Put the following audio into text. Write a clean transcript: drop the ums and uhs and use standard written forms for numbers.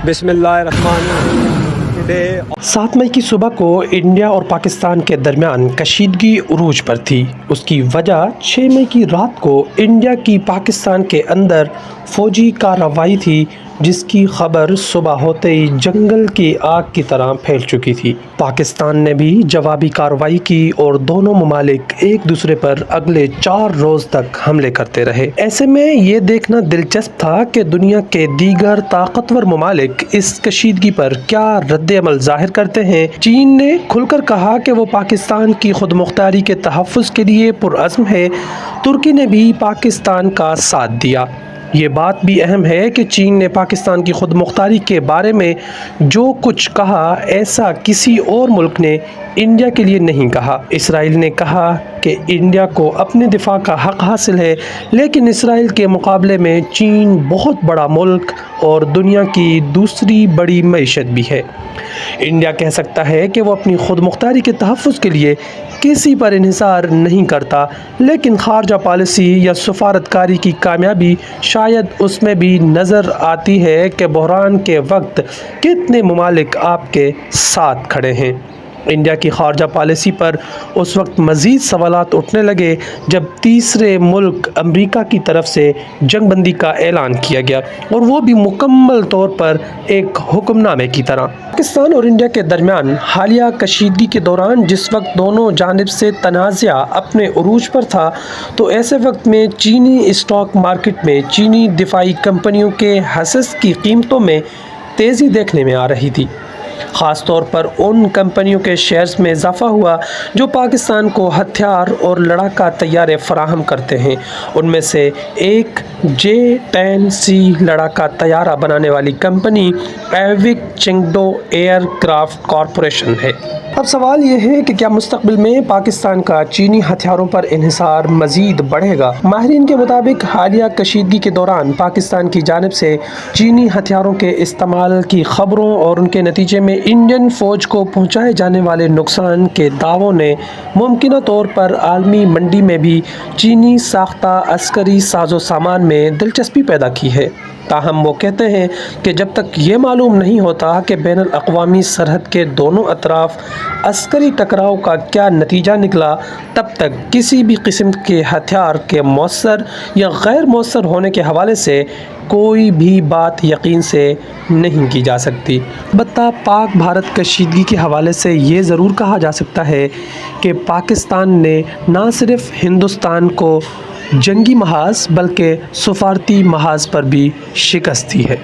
बिस्मिल्लाहिर्रहमानिर्रहीम। 7 मई की सुबह को इंडिया और पाकिस्तान के दरमियान कशीदगी उरूज पर थी। उसकी वजह 6 मई की रात को इंडिया की पाकिस्तान के अंदर फ़ौजी कार्रवाई थी, जिसकी खबर सुबह होते ही जंगल की आग की तरह फैल चुकी थी। पाकिस्तान ने भी जवाबी कार्रवाई की और दोनों ममालिक एक दूसरे पर अगले 4 रोज़ तक हमले करते रहे। ऐसे में ये देखना दिलचस्प था कि दुनिया के दीगर ताकतवर ममालिक इस कशीदगी पर क्या रद्द अमल जाहिर करते हैं। चीन ने खुलकर कहा कि वो पाकिस्तान की खुद मुख्तारी के तहफ़्फ़ुज़ के लिए पुरअज़्म है। तुर्की ने भी पाकिस्तान का साथ दिया। ये बात भी अहम है कि चीन ने पाकिस्तान की खुद मुख्तारी के बारे में जो कुछ कहा, ऐसा किसी और मुल्क ने इंडिया के लिए नहीं कहा। इसराइल ने कहा कि इंडिया को अपने दिफा का हक़ हासिल है, लेकिन इसराइल के मुकाबले में चीन बहुत बड़ा मुल्क और दुनिया की दूसरी बड़ी मईशत भी है। इंडिया कह सकता है कि वो अपनी खुद मुख्तारी के तहफ़्फ़ुज़ के लिए किसी पर इन्हिसार नहीं करता, लेकिन खारजा पॉलिसी या सफारतकारी की कामयाबी शायद उसमें भी नज़र आती है कि बहरान के वक्त कितने ममालिक आपके साथ खड़े हैं। इंडिया की खारजा पॉलिसी पर उस वक्त मज़ीद सवालात उठने लगे जब तीसरे मुल्क अमेरिका की तरफ से जंगबंदी का ऐलान किया गया, और वो भी मुकम्मल तौर पर एक हुक्मनामे की तरह। पाकिस्तान और इंडिया के दरमियान हालिया कशीदगी के दौरान जिस वक्त दोनों जानिब से तनाज़ा अपने उरूज पर था, तो ऐसे वक्त में चीनी स्टॉक मार्केट में चीनी दिफाई कंपनियों के हिस्सों की कीमतों में तेज़ी देखने में आ रही थी। ख़ास तौर पर उन कंपनियों के शेयर्स में इजाफा हुआ जो पाकिस्तान को हथियार और लड़ाका तैयारे फराहम करते हैं। उनमें से एक J-10C लड़ाका तैयारा बनाने वाली कंपनी एविक चेंगडो एयरक्राफ्ट कॉरपोरेशन है। अब सवाल ये है कि क्या मुस्तकबिल में पाकिस्तान का चीनी हथियारों पर इन्हिसार मज़ीद बढ़ेगा। माहिरीन के मुताबिक हालिया कशीदगी के दौरान पाकिस्तान की जानिब से चीनी हथियारों के इस्तेमाल की खबरों और उनके नतीजे में इंडियन फ़ौज को पहुँचाए जाने वाले नुकसान के दावों ने मुमकिन तौर पर आलमी मंडी में भी चीनी साख्ता अस्करी साजो सामान में दिलचस्पी पैदा की है। ताहम वो कहते हैं कि जब तक ये मालूम नहीं होता कि बैनुल अक़वामी सरहद के दोनों अतराफ अस्करी टकराव का क्या नतीजा निकला, तब तक किसी भी किस्म के हथियार के मौसर या गैर मौसर होने के हवाले से कोई भी बात यकीन से नहीं की जा सकती। बता पाक भारत कशीदगी के हवाले से ये ज़रूर कहा जा सकता है कि पाकिस्तान ने ना सिर्फ हिंदुस्तान को जंगी महाज बल्कि सफारती महाज पर भी शिकस्त दी है।